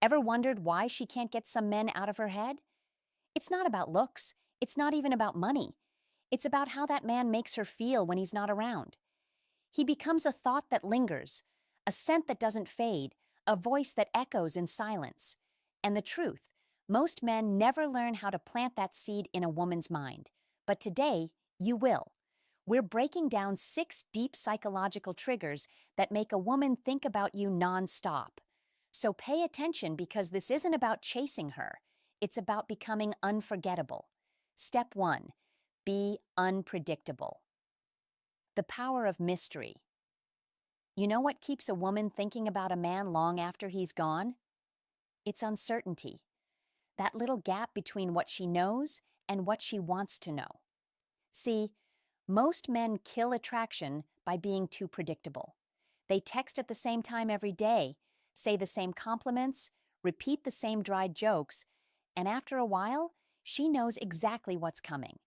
Ever wondered why she can't get some men out of her head? It's not about looks. It's not even about money. It's about how that man makes her feel when he's not around. He becomes a thought that lingers, a scent that doesn't fade, a voice that echoes in silence. And the truth, most men never learn how to plant that seed in a woman's mind. But today, you will. We're breaking down 6 deep psychological triggers that make a woman think about you nonstop. So pay attention because this isn't about chasing her. It's about becoming unforgettable. Step 1. Be unpredictable. The power of mystery. You know what keeps a woman thinking about a man long after he's gone? It's uncertainty. That little gap between what she knows and what she wants to know. See, most men kill attraction by being too predictable. They text at the same time every day, say the same compliments, repeat the same dry jokes, and after a while, she knows exactly what's coming.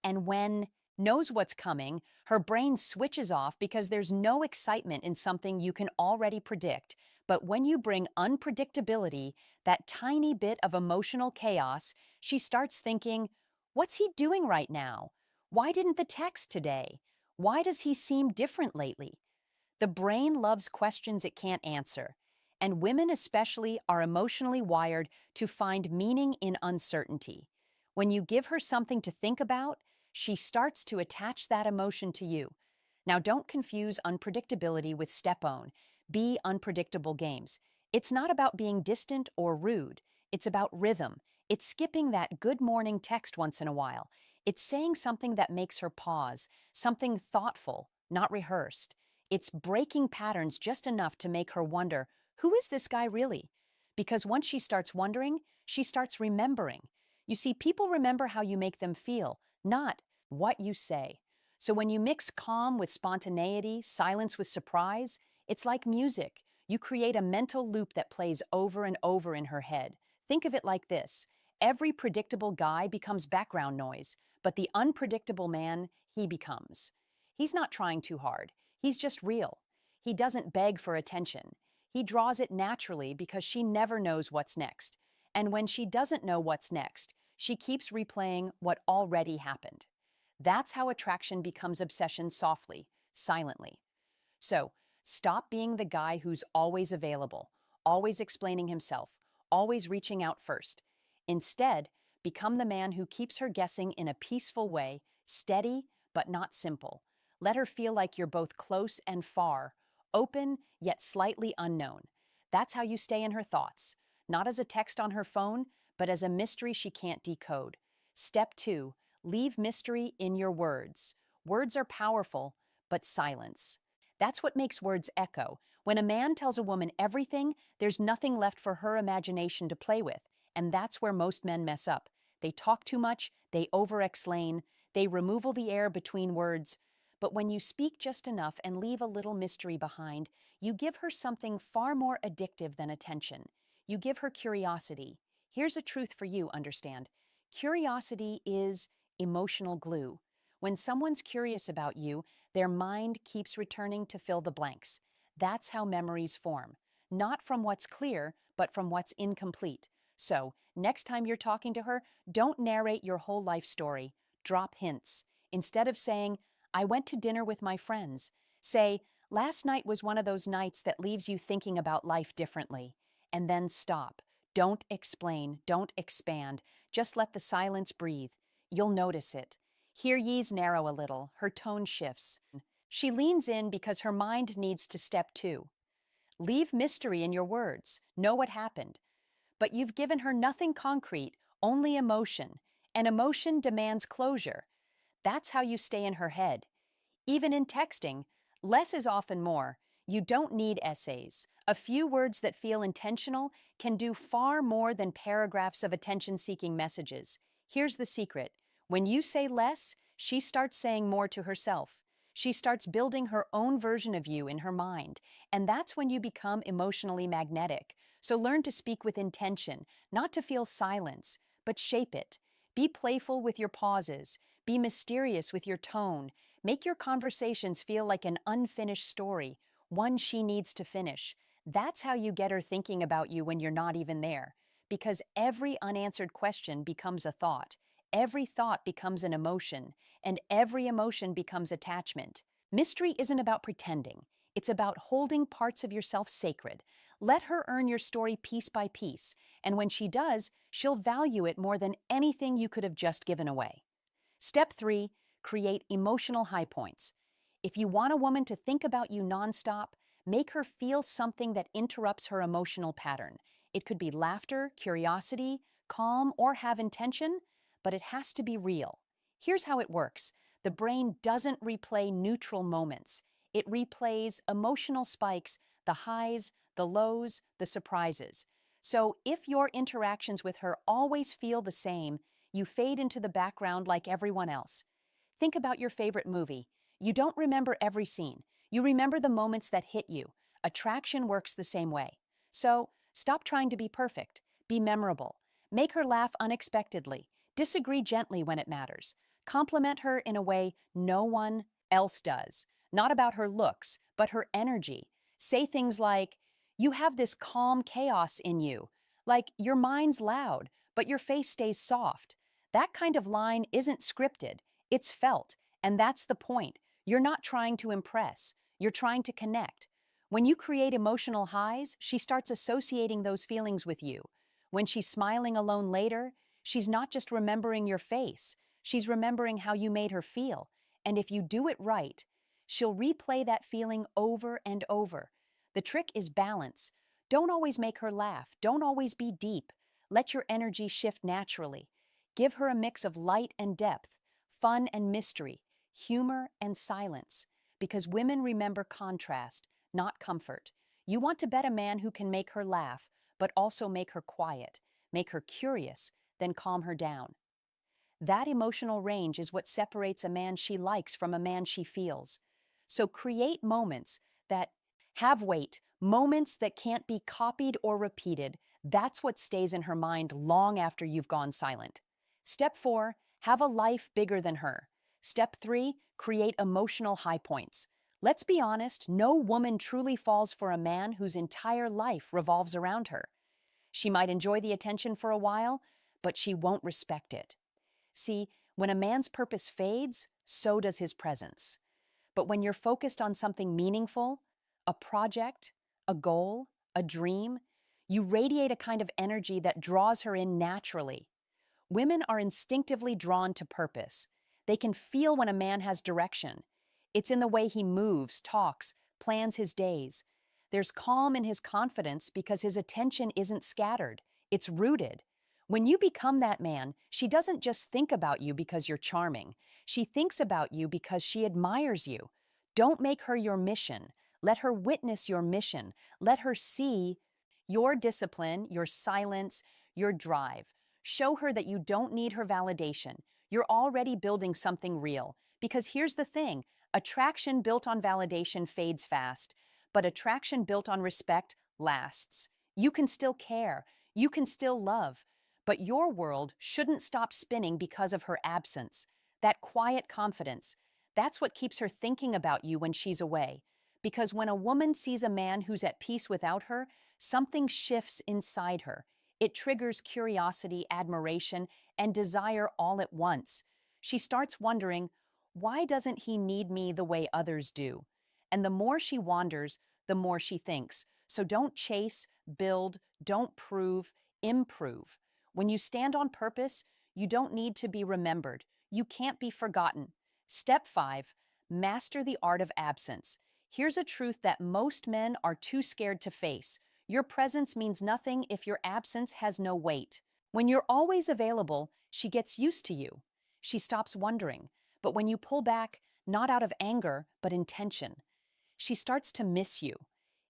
And when knows what's coming, her brain switches off because there's no excitement in something you can already predict. But when you bring unpredictability, that tiny bit of emotional chaos, she starts thinking, what's he doing right now? Why didn't the text today? Why does he seem different lately? The brain loves questions it can't answer, and women especially are emotionally wired to find meaning in uncertainty. When you give her something to think about, she starts to attach that emotion to you. Now, don't confuse unpredictability with step-own. Be unpredictable games. It's not about being distant or rude. It's about rhythm. It's skipping that good morning text once in a while. It's saying something that makes her pause, something thoughtful, not rehearsed. It's breaking patterns just enough to make her wonder, who is this guy really? Because once she starts wondering, she starts remembering. You see, people remember how you make them feel, not what you say. So when you mix calm with spontaneity, silence with surprise, it's like music. You create a mental loop that plays over and over in her head. Think of it like this. Every predictable guy becomes background noise, but the unpredictable man, he becomes. He's not trying too hard. He's just real. He doesn't beg for attention. He draws it naturally because she never knows what's next. And when she doesn't know what's next, she keeps replaying what already happened. That's how attraction becomes obsession softly, silently. So, stop being the guy who's always available, always explaining himself, always reaching out first. Instead, become the man who keeps her guessing in a peaceful way, steady but not simple. Let her feel like you're both close and far, open yet slightly unknown. That's how you stay in her thoughts, not as a text on her phone, but as a mystery she can't decode. Step 2, leave mystery in your words. Words are powerful, but silence. That's what makes words echo. When a man tells a woman everything, there's nothing left for her imagination to play with, and that's where most men mess up. They talk too much, they over-explain, they removal the air between words. But when you speak just enough and leave a little mystery behind, you give her something far more addictive than attention. You give her curiosity. Here's a truth for you, understand. Curiosity is emotional glue. When someone's curious about you, their mind keeps returning to fill the blanks. That's how memories form. Not from what's clear, but from what's incomplete. So, next time you're talking to her, don't narrate your whole life story. Drop hints. Instead of saying, I went to dinner with my friends, say, last night was one of those nights that leaves you thinking about life differently. And then stop. Don't explain, don't expand. Just let the silence breathe. You'll notice it. Hear ye's narrow a little, her tone shifts. She leans in because her mind needs to step 2. Leave mystery in your words. Know what happened. But you've given her nothing concrete, only emotion. And emotion demands closure. That's how you stay in her head. Even in texting, less is often more. You don't need essays. A few words that feel intentional can do far more than paragraphs of attention-seeking messages. Here's the secret. When you say less, she starts saying more to herself. She starts building her own version of you in her mind, and that's when you become emotionally magnetic. So learn to speak with intention, not to feel silence, but shape it. Be playful with your pauses. Be mysterious with your tone. Make your conversations feel like an unfinished story, one she needs to finish. That's how you get her thinking about you when you're not even there. Because every unanswered question becomes a thought, every thought becomes an emotion, and every emotion becomes attachment. Mystery isn't about pretending, it's about holding parts of yourself sacred. Let her earn your story piece by piece, and when she does, she'll value it more than anything you could have just given away. Step 3, create emotional high points. If you want a woman to think about you nonstop, make her feel something that interrupts her emotional pattern. It could be laughter, curiosity, calm, or have intention, but it has to be real. Here's how it works. The brain doesn't replay neutral moments. It replays emotional spikes, the highs, the lows, the surprises. So if your interactions with her always feel the same, you fade into the background like everyone else. Think about your favorite movie. You don't remember every scene. You remember the moments that hit you. Attraction works the same way. So, stop trying to be perfect. Be memorable. Make her laugh unexpectedly. Disagree gently when it matters. Compliment her in a way no one else does. Not about her looks, but her energy. Say things like, "You have this calm chaos in you." Like, "Your mind's loud, but your face stays soft." That kind of line isn't scripted. It's felt, and that's the point. You're not trying to impress, you're trying to connect. When you create emotional highs, she starts associating those feelings with you. When she's smiling alone later, she's not just remembering your face, she's remembering how you made her feel. And if you do it right, she'll replay that feeling over and over. The trick is balance. Don't always make her laugh, don't always be deep. Let your energy shift naturally. Give her a mix of light and depth, fun and mystery, humor and silence, because women remember contrast, not comfort. You want to bet a man who can make her laugh, but also make her quiet, make her curious, then calm her down. That emotional range is what separates a man she likes from a man she feels. So create moments that have weight, moments that can't be copied or repeated. That's what stays in her mind long after you've gone silent. Step 4, have a life bigger than her. Step 3, create emotional high points. Let's be honest, no woman truly falls for a man whose entire life revolves around her. She might enjoy the attention for a while, but she won't respect it. See, when a man's purpose fades, so does his presence. But when you're focused on something meaningful, a project, a goal, a dream, you radiate a kind of energy that draws her in naturally. Women are instinctively drawn to purpose. They can feel when a man has direction. It's in the way he moves, talks, plans his days. There's calm in his confidence because his attention isn't scattered. It's rooted. When you become that man, she doesn't just think about you because you're charming. She thinks about you because she admires you. Don't make her your mission. Let her witness your mission. Let her see your discipline, your silence, your drive. Show her that you don't need her validation. You're already building something real. Because here's the thing, attraction built on validation fades fast, but attraction built on respect lasts. You can still care. You can still love. But your world shouldn't stop spinning because of her absence. That quiet confidence, that's what keeps her thinking about you when she's away. Because when a woman sees a man who's at peace without her, something shifts inside her. It triggers curiosity, admiration, and desire all at once. She starts wondering, why doesn't he need me the way others do? And the more she wanders, the more she thinks. So don't chase, build, don't prove, improve. When you stand on purpose, you don't need to be remembered. You can't be forgotten. Step 5, master the art of absence. Here's a truth that most men are too scared to face. Your presence means nothing if your absence has no weight. When you're always available, she gets used to you. She stops wondering. But when you pull back, not out of anger, but intention, she starts to miss you.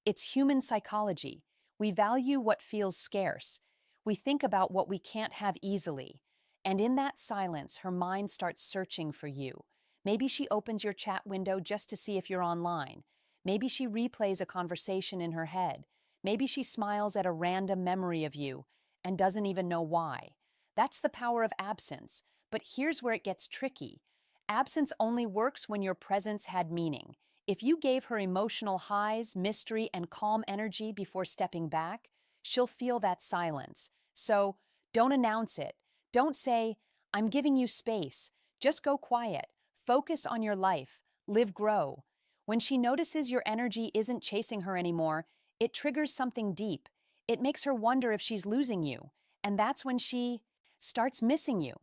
It's human psychology. We value what feels scarce. We think about what we can't have easily. And in that silence, her mind starts searching for you. Maybe she opens your chat window just to see if you're online. Maybe she replays a conversation in her head. Maybe she smiles at a random memory of you and doesn't even know why. That's the power of absence. But here's where it gets tricky. Absence only works when your presence had meaning. If you gave her emotional highs, mystery, and calm energy before stepping back, she'll feel that silence. So don't announce it. Don't say, I'm giving you space. Just go quiet. Focus on your life. Live grow. When she notices your energy isn't chasing her anymore, it triggers something deep. It makes her wonder if she's losing you. And that's when she starts missing you.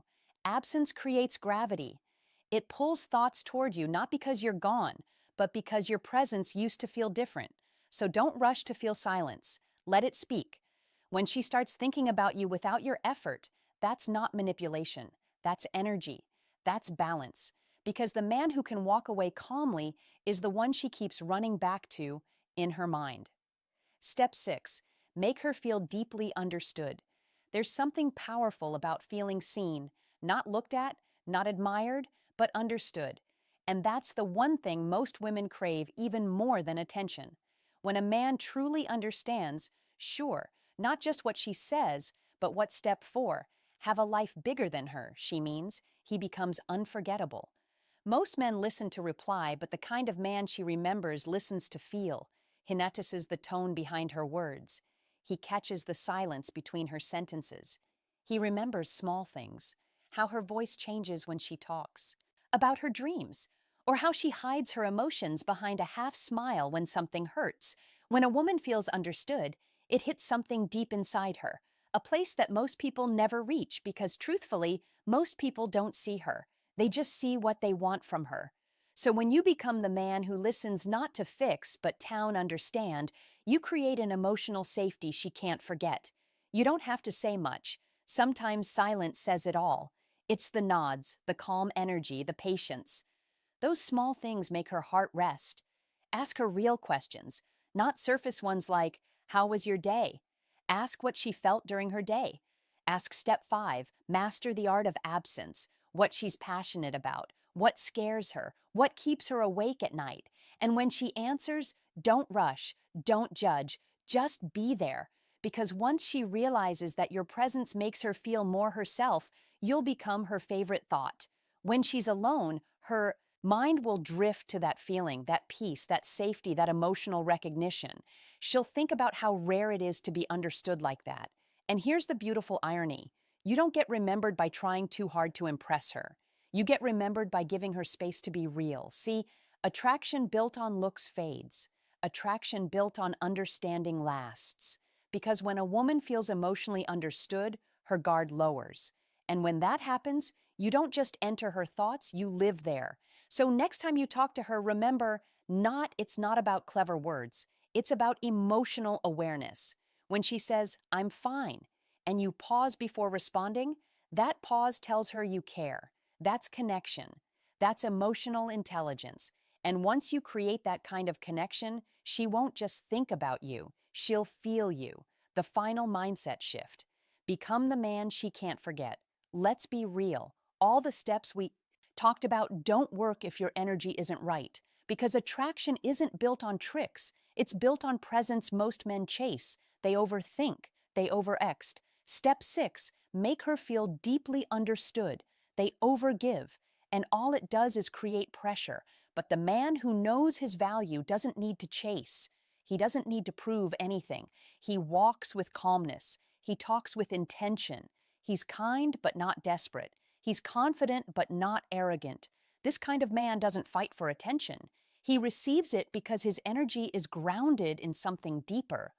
Absence creates gravity. It pulls thoughts toward you not because you're gone, but because your presence used to feel different. So don't rush to feel silence. Let it speak. When she starts thinking about you without your effort, that's not manipulation. That's energy. That's balance. Because the man who can walk away calmly is the one she keeps running back to in her mind. Step 6. Make her feel deeply understood. There's something powerful about feeling seen, not looked at, not admired, but understood. And that's the one thing most women crave even more than attention. When a man truly understands, sure, not just what she says, but what step 4, have a life bigger than her, she means, he becomes unforgettable. Most men listen to reply, but the kind of man she remembers listens to feel. He notices the tone behind her words. He catches the silence between her sentences. He remembers small things, how her voice changes when she talks, about her dreams, or how she hides her emotions behind a half smile when something hurts. When a woman feels understood, it hits something deep inside her, a place that most people never reach because, truthfully, most people don't see her. They just see what they want from her. So when you become the man who listens not to fix but town understand, you create an emotional safety she can't forget. You don't have to say much. Sometimes silence says it all. It's the nods, the calm energy, the patience. Those small things make her heart rest. Ask her real questions, not surface ones like, how was your day? Ask what she felt during her day. Ask step 5, master the art of absence, what she's passionate about, what scares her, what keeps her awake at night. And when she answers, don't rush, don't judge, just be there. Because once she realizes that your presence makes her feel more herself, you'll become her favorite thought. When she's alone, her mind will drift to that feeling, that peace, that safety, that emotional recognition. She'll think about how rare it is to be understood like that. And here's the beautiful irony. You don't get remembered by trying too hard to impress her. You get remembered by giving her space to be real. See, attraction built on looks fades. Attraction built on understanding lasts. Because when a woman feels emotionally understood, her guard lowers. And when that happens, you don't just enter her thoughts, you live there. So next time you talk to her, remember, it's not about clever words. It's about emotional awareness. When she says, I'm fine, and you pause before responding, that pause tells her you care. That's connection. That's emotional intelligence. And once you create that kind of connection, she won't just think about you. She'll feel you. The final mindset shift. Become the man she can't forget. Let's be real. All the steps we talked about don't work if your energy isn't right. Because attraction isn't built on tricks. It's built on presence most men chase. They overthink. They overext. Step 6, make her feel deeply understood. They overgive. And all it does is create pressure. But the man who knows his value doesn't need to chase. He doesn't need to prove anything. He walks with calmness. He talks with intention. He's kind but not desperate. He's confident but not arrogant. This kind of man doesn't fight for attention. He receives it because his energy is grounded in something deeper.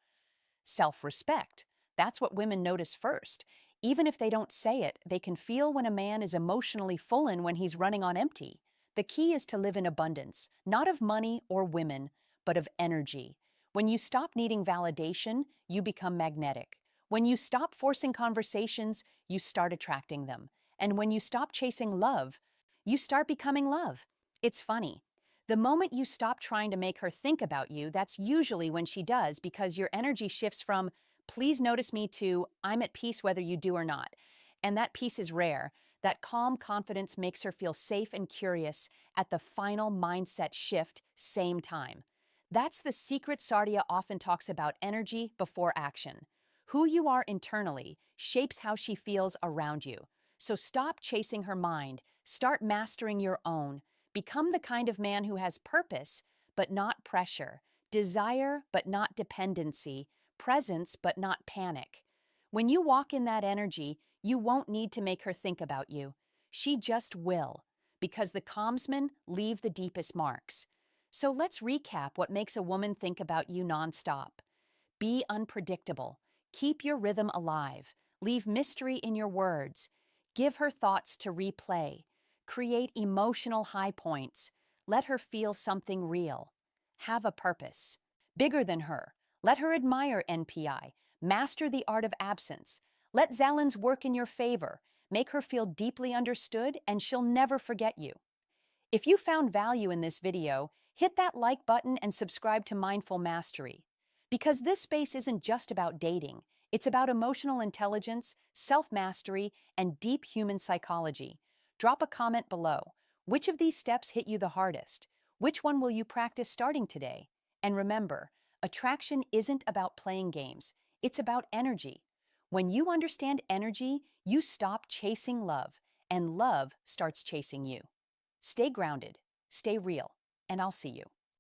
Self-respect. That's what women notice first. Even if they don't say it, they can feel when a man is emotionally full and when he's running on empty. The key is to live in abundance, not of money or women, but of energy. When you stop needing validation, you become magnetic. When you stop forcing conversations, you start attracting them. And when you stop chasing love, you start becoming love. It's funny. The moment you stop trying to make her think about you, that's usually when she does, because your energy shifts from, please notice me, to, I'm at peace whether you do or not. And that peace is rare. That calm confidence makes her feel safe and curious at the final mindset shift, same time. That's the secret Sardia often talks about: energy before action. Who you are internally shapes how she feels around you. So stop chasing her mind. Start mastering your own. Become the kind of man who has purpose, but not pressure, desire but not dependency, presence but not panic. When you walk in that energy, you won't need to make her think about you. She just will, because the calmsmen leave the deepest marks. So let's recap what makes a woman think about you nonstop. Be unpredictable. Keep your rhythm alive. Leave mystery in your words. Give her thoughts to replay. Create emotional high points. Let her feel something real. Have a purpose. Bigger than her. Let her admire NPI. Master the art of absence. Let Zalin's work in your favor. Make her feel deeply understood, and she'll never forget you. If you found value in this video, hit that like button and subscribe to Mindful Mastery. Because this space isn't just about dating, it's about emotional intelligence, self-mastery, and deep human psychology. Drop a comment below. Which of these steps hit you the hardest? Which one will you practice starting today? And remember, attraction isn't about playing games, it's about energy. When you understand energy, you stop chasing love, and love starts chasing you. Stay grounded, stay real, and I'll see you.